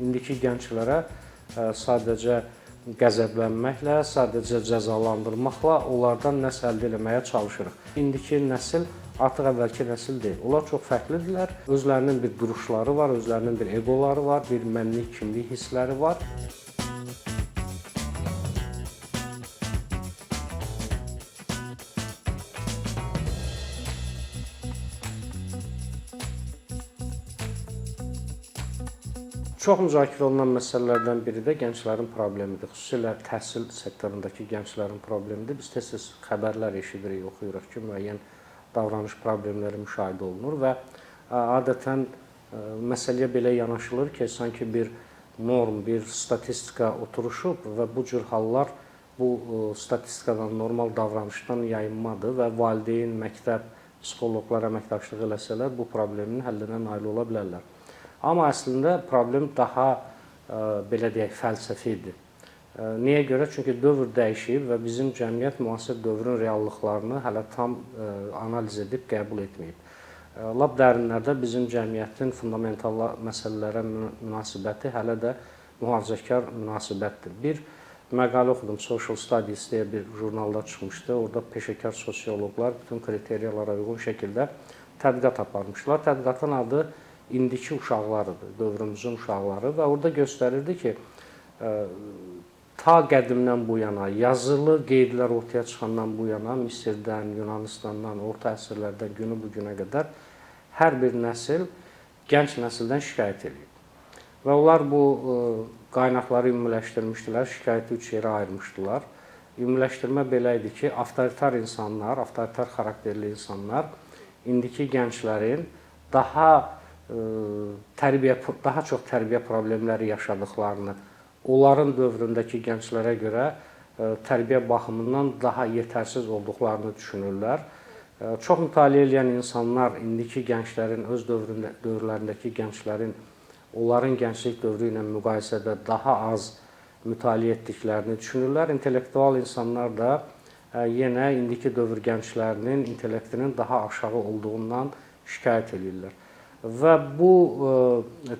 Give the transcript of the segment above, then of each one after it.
İndiki gənclərə sadəcə qəzəblənməklə, sadəcə cəzalandırmaqla onlardan nəsə əldə etməyə çalışırıq. İndiki nəsil artıq əvvəlki nəsil deyil. Onlar çox fərqlidirlər. Özlərinin bir duruşları var, özlərinin bir eqoları var, bir mənlik, kimlik hissləri var. Çox müzakirə olunan məsələlərdən biri də gənclərin problemidir. Xüsusilə təhsil sektorundakı gənclərin problemidir. Biz tez-tez xəbərlər eşidirik, oxuyuruq ki, müəyyən davranış problemləri müşahidə olunur və adətən məsələyə belə yanaşılır ki, sanki bir norm, bir statistika oturuşub və bu cür hallar bu statistikadan, normal davranışdan yayınmadır və valideyn, məktəb, psixoloqlar əməkdaşlıq eləsələr bu problemin həllinə nail ola bilərlər. Amma əslində problem daha, belə deyək, fəlsəfidir. Niyə görə? Çünki dövr dəyişib və bizim cəmiyyət müasir dövrün reallıqlarını hələ tam analiz edib qəbul etməyib. Lap dərinlərdə bizim cəmiyyətin fundamental məsələlərə münasibəti hələ də mühafizəkar münasibətdir. Bir məqalə oxudum, Social Studies deyə bir jurnalda çıxmışdı. Orada peşəkar sosioloqlar bütün kriteriyalara uyğun şəkildə tədqiqat aparmışlar. Tədqiqatın adı indiki uşaqlarıdır, dövrümüzün uşaqları və orada göstərirdi ki, ta qədimdən bu yana, yazılı qeydlər ortaya çıxandan bu yana, Misirdən, Yunanistandan, orta əsrlərdən günü bu günə qədər hər bir nəsil gənc nəsildən şikayət edir. Və onlar bu qaynaqları ümumiləşdirmişdilər, şikayəti 3 yerə ayırmışdılar. Ümumiləşdirmə belə idi ki, avtoritar insanlar, avtoritar xarakterli insanlar indiki gənclərin daha çox tərbiyə problemləri yaşadıqlarını, onların dövründəki gənclərə görə tərbiyə baxımından daha yetərsiz olduqlarını düşünürlər. Çox mütaliə edən insanlar indiki gənclərin, öz dövrlərindəki gənclərin onların gənclik dövrü ilə müqayisədə daha az mütaliə etdiklərini düşünürlər. İntellektual insanlar da yenə indiki dövr gənclərinin intellektinin daha aşağı olduğundan şikayət edirlər. Və bu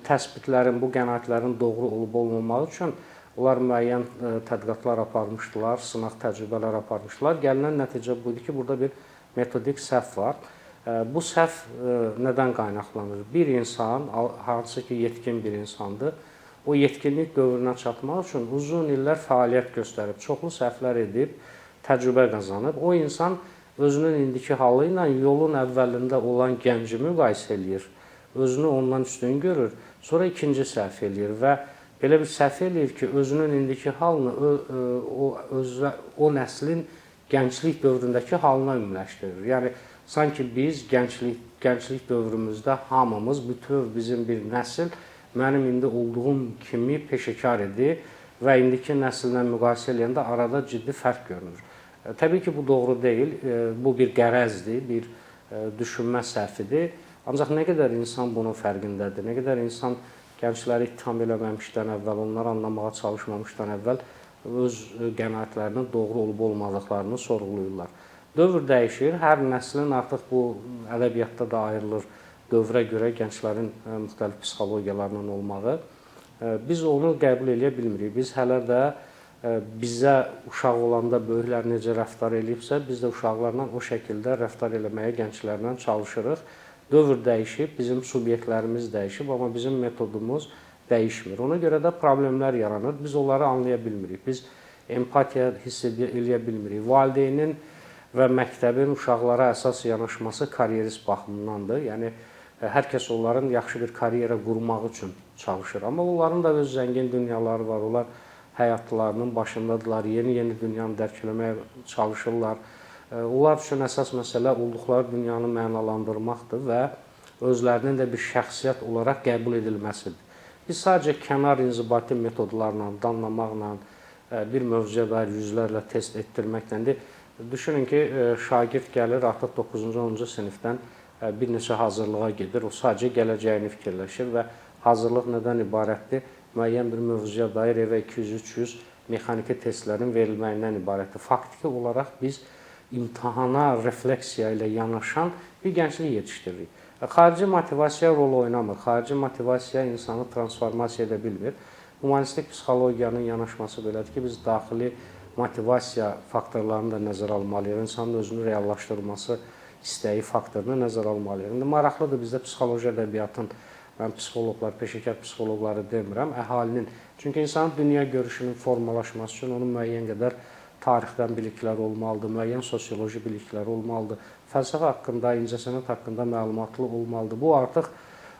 təsbitlərin, bu qənaətlərin doğru olub-olmamağı üçün onlar müəyyən tədqiqatlar aparmışdılar, sınaq təcrübələr aparmışdılar. Gəlinen nəticə buydu ki, burada bir metodik səhv var. Bu səhv nədən qaynaqlanır? Bir insan, hansı ki yetkin bir insandır, o yetkinlik dövrünə çatmaq üçün uzun illər fəaliyyət göstərib, çoxlu səhvlər edib, təcrübə qazanıb. O insan özünün indiki halı ilə yolun əvvəlində olan gənci müqayisə eləyir. Özünü ondan üstün görür, sonra ikinci səhv eləyir və belə bir səhv eləyir ki, özünün indiki halını o nəslin gənclik dövründəki halına ümumiləşdirir. Yəni, sanki biz gənclik dövrümüzdə hamımız, bütöv bizim bir nəsil mənim indi olduğum kimi peşəkar idi və indiki nəsillə müqayisə eləyəndə arada ciddi fərq görünür. Təbii ki, bu doğru deyil, bu bir qərəzdir, bir düşünmə səhvidir. Ancaq nə qədər insan bunun fərqindədir, nə qədər insan gəncləri ittiham eləməmişdən əvvəl, onları anlamağa çalışmamışdan əvvəl öz qənaətlərinin doğru olub-olmadıqlarını sorğuluyurlar. Dövr dəyişir, hər nəslin artıq bu ədəbiyyatda da ayrılır dövrə görə gənclərin müxtəlif psixologiyalarının olmağı. Biz onu qəbul edə bilmirik. Biz hələ də bizə uşaq olanda böyüklər necə rəftar eləyibsə, biz də uşaqlarla o şəkildə rəftar eləməyə gənclərlə çalışırıq. Dövr dəyişib, bizim subyektlərimiz dəyişib, amma bizim metodumuz dəyişmir. Ona görə də problemlər yaranır. Biz onları anlaya bilmirik. Biz empatiya hiss eləyə bilmirik. Valideynin və məktəbin uşaqlara əsas yanaşması karyerist baxımındandır. Yəni, hər kəs onların yaxşı bir karyera qurmaq üçün çalışır. Amma onların da öz zəngin dünyaları var. Onlar həyatlarının başındadırlar, yeni-yeni dünyanı dərk eləməyə çalışırlar. Onlar üçün əsas məsələ olduqları dünyanı mənalandırmaqdır və özlərinin də bir şəxsiyyət olaraq qəbul edilməsidir. Biz sadəcə kənar inzibati metodlarla, danlamaqla, bir mövzuya dair yüzlərlə test etdirməklə, düşünün ki, şagird gəlir artıq 9-cu, 10-cu sinifdən bir neçə hazırlığa gedir, o sadəcə gələcəyini fikirləşir və hazırlıq nədən ibarətdir? Müəyyən bir mövzuya dair evə 200-300 mexaniki testlərin verilməyindən ibarətdir. Faktiki olaraq biz imtahana refleksiya ilə yanaşan bir gənclik yetişdiririk. Xarici motivasiya rol oynamır. Xarici motivasiya insanı transformasiya edə bilmir. Humanistik psixologiyanın yanaşması belədir ki, biz daxili motivasiya faktorlarını da nəzərə almalıyıq. İnsanın özünü reallaşdırması istəyi faktorunu nəzərə almalıyıq. İndi maraqlıdır, bizdə psixoloji ədəbiyyatın, mən psixoloqlar, peşəkar psixoloqları demirəm, əhalinin. Çünki insanın dünya görüşünün formalaşması üçün onun müəyyən qədər tarixdən bilikləri olmalıdır, müəyyən sosioloji bilikləri olmalıdır, fəlsəfə haqqında, incəsənət haqqında məlumatlı olmalıdır. Bu artıq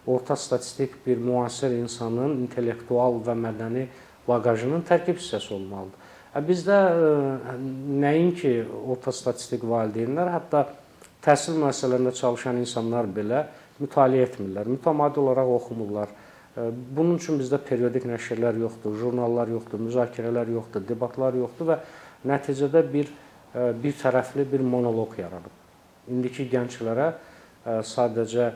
orta statistik bir müasir insanın intellektual və mədəni baqajının tərkib hissəsi olmalıdır. Bizdə nəinki orta statistik valideynlər, hətta təhsil müəssisələrində çalışan insanlar belə mütaliə etmirlər, mütəmadi olaraq oxumurlar. Bunun üçün bizdə periodik nəşrlər yoxdur, jurnallar yoxdur, müzakirələr yoxdur, debatlar yoxdur və nəticədə bir tərəfli bir monoloq yaranıb. İndiki gənclərə sadəcə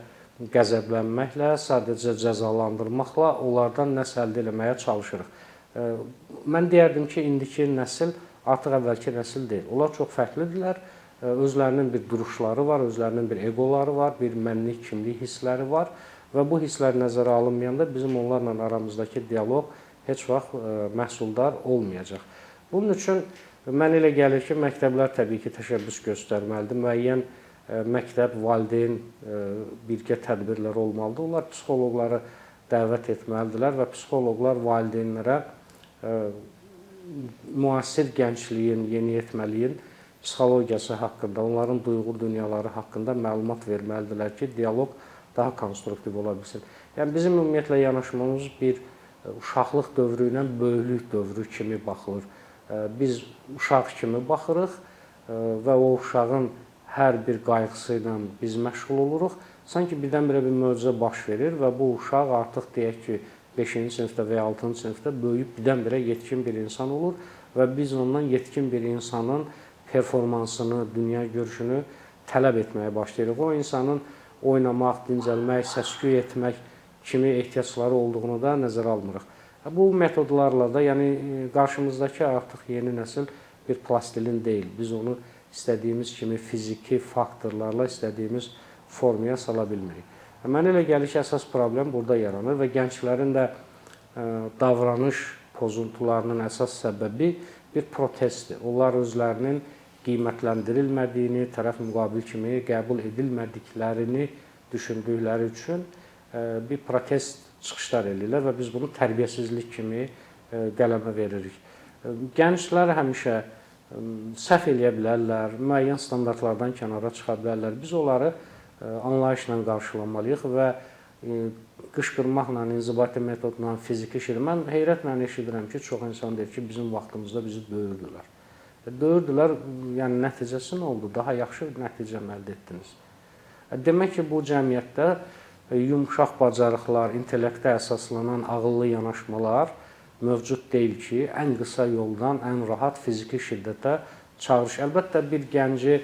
qəzəblənməklə, sadəcə cəzalandırmaqla onlardan nəsə əldə etməyə çalışırıq. Mən deyərdim ki, indiki nəsil artıq əvvəlki nəsil deyil. Onlar çox fərqlidirlər. Özlərinin bir duruşları var, özlərinin bir egoları var, bir mənlik, kimlik hissləri var və bu hisslər nəzərə alınmayanda bizim onlarla aramızdakı dialoq heç vaxt məhsuldar olmayacaq. Bunun üçün mən elə gəlir ki, məktəblər təbii ki, təşəbbüs göstərməlidir. Müəyyən məktəb, valideyn birgə tədbirlər olmalıdır. Onlar psixoloqları dəvət etməlidirlər və psixoloqlar valideynlərə müasir gəncliyin, yeniyetməliyin psixologiyası haqqında, onların duyğu dünyaları haqqında məlumat verməlidirlər ki, dialoq daha konstruktiv ola bilsin. Yəni, bizim ümumiyyətlə yanaşmamız bir uşaqlıq dövrü ilə böyüklük dövrü kimi baxılır. Biz uşaq kimi baxırıq və o uşağın hər bir qayğısı ilə biz məşğul oluruq. Sanki birdən-birə bir möcüzə baş verir və bu uşaq artıq deyək ki, 5-ci sinifdə və ya 6-cı sinifdə böyüyüb birdən-birə yetkin bir insan olur və biz ondan yetkin bir insanın performansını, dünya görüşünü tələb etməyə başlayırıq. O insanın oynamaq, dincəlmək, səs-küy etmək kimi ehtiyacları olduğunu da nəzərə almırıq. Bu metodlarla da, yəni qarşımızdakı artıq yeni nəsil bir plastilin deyil. Biz onu istədiyimiz kimi fiziki faktorlarla istədiyimiz formaya sala bilmirik. Mənə elə gəlir ki, əsas problem burada yaranır və gənclərin də davranış pozuntularının əsas səbəbi bir protestdir. Onlar özlərinin qiymətləndirilmədiyini, tərəf müqabil kimi qəbul edilmədiklərini düşündükləri üçün bir protest çıxışlar edirlər və biz bunu tərbiyəsizlik kimi qələmə veririk. Gənclər həmişə səhv eləyə bilərlər, müəyyən standartlardan kənara çıxa bilərlər. Biz onları anlayışla qarşılamalıyıq və qışqırmaqla, inzibati metodla, fiziki şəkildə. Mən heyrətlə eşidirəm ki, çox insan deyir ki, bizim vaxtımızda bizi döyürdülər. Döyürdülər, yəni nəticəsi nə oldu? Daha yaxşı nəticə əldə etdiniz. Demək ki, bu cəmiyyətdə yumşaq bacarıqlar, intellektə əsaslanan ağıllı yanaşmalar mövcud deyil ki, ən qısa yoldan, ən rahat fiziki şiddətə çağırış. Əlbəttə, bir gənci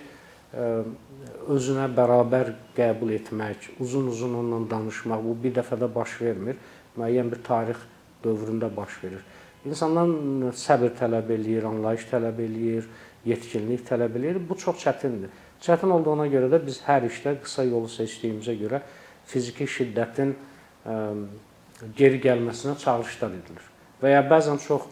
özünə bərabər qəbul etmək, uzun-uzun onunla danışmaq, bu bir dəfədə baş vermir, müəyyən bir tarix dövründə baş verir. İnsandan səbir tələb eləyir, anlayış tələb eləyir, yetkinlik tələb eləyir. Bu çox çətindir. Çətin olduğuna görə də biz hər işdə qısa yolu seçdiyimizə görə fiziki şiddətin geri gəlməsinə çağırışlar edilir. Və ya bəzən çox,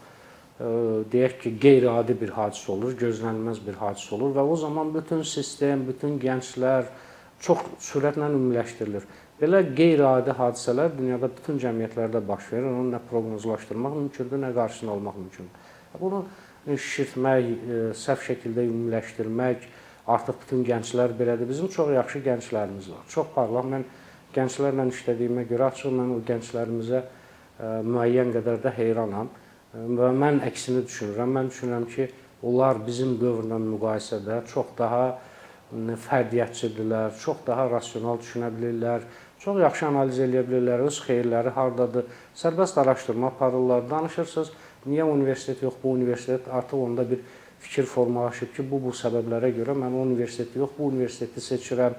deyək ki, qeyri-adi bir hadisə olur, gözlənilməz bir hadisə olur və o zaman bütün sistem, bütün gənclər çox sürətlə ümumiləşdirilir. Belə qeyri-adi hadisələr dünyada bütün cəmiyyətlərdə baş verir. Onu nə proqnozlaşdırmaq mümkündür, nə qarşısını almaq mümkündür. Bunu şişirtmək, səhv şəkildə ümumiləşdirmək, artıq bütün gənclər belədir. Bizim çox yaxşı gənclərimiz var. Çox parlaq. Mən gənclərlə işlədiyimə görə açıq mən o gənclərimizə müəyyən qədər də heyranam. Və mən əksini düşünürəm. Mən düşünürəm ki, onlar bizim dövrlə müqayisədə çox daha fərdiyyətçidirlər, çox daha rasional düşünə bilirlər, çox yaxşı analiz edə bilirlər, öz xeyirləri hardadır. Sərbəst araşdırma aparırlar, danışırsınız. Niyə universitet yox, bu universitet? Artıq onda bir fikir formalaşıb ki, bu səbəblərə görə mən o universiteti yox, bu universiteti seçirəm.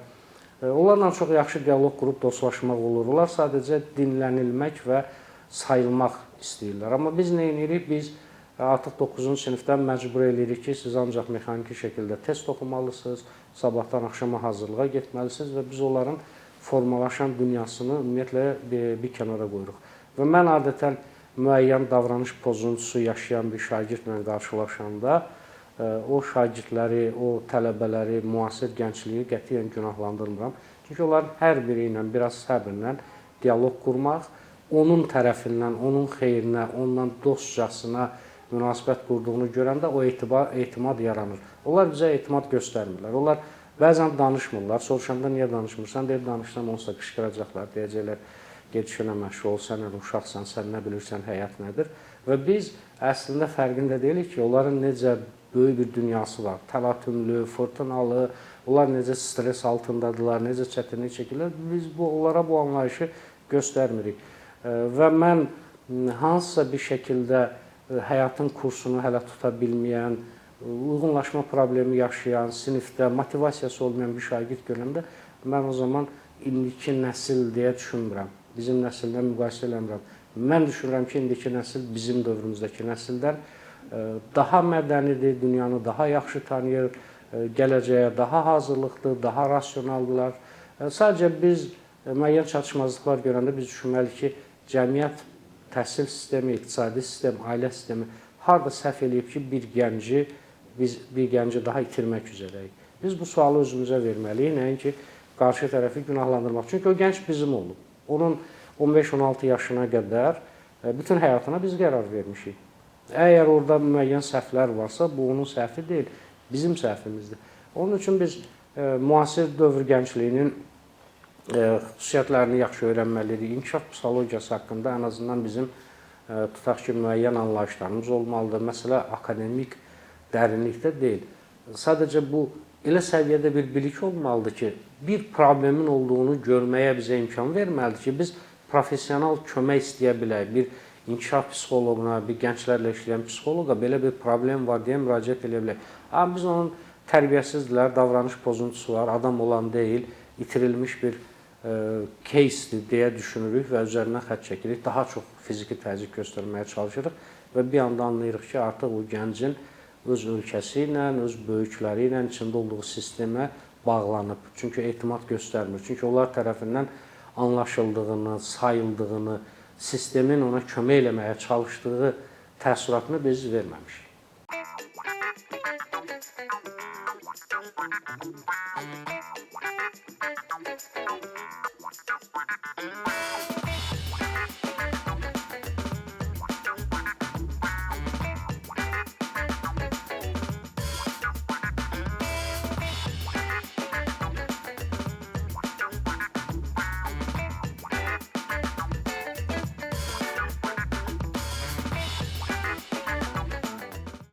Onlarla çox yaxşı dialoq qurub dostlaşmaq olur. Onlar sadəcə dinlənilmək və sayılmaq istəyirlər. Amma biz nə edirik? Biz Artıq 9-cu sinifdən məcbur eləyirik ki, siz ancaq mexaniki şəkildə test oxumalısınız, sabahdan axşama hazırlığa getməlisiniz və biz onların formalaşan dünyasını ümumiyyətlə bir kənara qoyuruq. Və mən adətən müəyyən davranış pozuntusu yaşayan bir şagirdlə qarşılaşanda o şagirdləri, o tələbələri, müasir gəncliyi qətiyyən günahlandırmıram. Çünki onların hər biri ilə biraz səbrlə dialoq qurmaq, onun tərəfindən, onun xeyrinə, ondan dostcasına münasibət qurduğunu görəndə o etimad yaranır. Onlar bizə etimad göstərmirlər. Onlar bəzən danışmırlar. Soruşanda niyə danışmırsan? Deyir, danışsam onsa qışqıracaqlar, deyəcəklər, gedişinə məşğul ol, sən elə uşaqsan, sən nə bilirsən, həyat nədir? Və biz əslində fərqində deyilik ki, onların necə böyük bir dünyası var. Təlatümlü, fırtınalı, onlar necə stres altındadılar, necə çətinlik çəkirlər. Biz onlara bu anlayışı göstərmirik. Və mən hansısa bir şəkildə həyatın kursunu hələ tuta bilməyən, uyğunlaşma problemi yaşayan, sinifdə motivasiyası olmayan bir şagird görəndə mən o zaman indiki nəsil deyə düşünmürəm. Bizim nəsillə müqayisə eləmirəm. Mən düşünürəm ki, indiki nəsil bizim dövrümüzdəki nəsildən daha mədənidir, dünyanı daha yaxşı tanıyır, gələcəyə daha hazırlıqdır, daha rasionaldılar. Sadəcə biz müəyyən çatışmazlıqlar görəndə biz düşünməliyik ki, cəmiyyət, təhsil sistemi, iqtisadi sistem, ailə sistemi harada səhv eləyib ki, biz bir gənci daha itirmək üzrəyik. Biz bu sualı özümüzə verməliyik, nəinki qarşı tərəfi günahlandırmaq. Çünki o gənc bizim olub. Onun 15-16 yaşına qədər bütün həyatına biz qərar vermişik. Əgər orada müəyyən səhvlər varsa, bu onun səhvi deyil, bizim səhvimizdir. Onun üçün biz müasir dövr gəncliyinin xüsusiyyətlərini yaxşı öyrənməliyik. İnkişaf psixologiyası haqqında ən azından bizim tutaq ki, müəyyən anlayışlarımız olmalıdır. Məsələ akademik dərinlikdə deyil. Sadəcə bu elə səviyyədə bir bilik olmalıdır ki, bir problemin olduğunu görməyə bizə imkan verməlidir ki, biz professional kömək istəyə bilək. Bir inkişaf psixoloquna, bir gənclərlə işləyən psixoloqa belə bir problem var deyə müraciət edə bilək. Amma biz onun tərbiyəsizdirlər, davranış pozuntusu var, adam olan deyil, itirilmiş bir case-dir deyə düşünürük və üzərindən xətt çəkirik. Daha çox fiziki təzyiq göstərməyə çalışırıq və bir anda anlayırıq ki, artıq o gəncin öz ölkəsi ilə, öz böyükləri ilə, içində olduğu sistemə bağlanıb. Çünki etimad göstərmir. Çünki onlar tərəfindən anlaşıldığını, sayıldığını, sistemin ona kömək eləməyə çalışdığı təəssüratını biz verməmişik.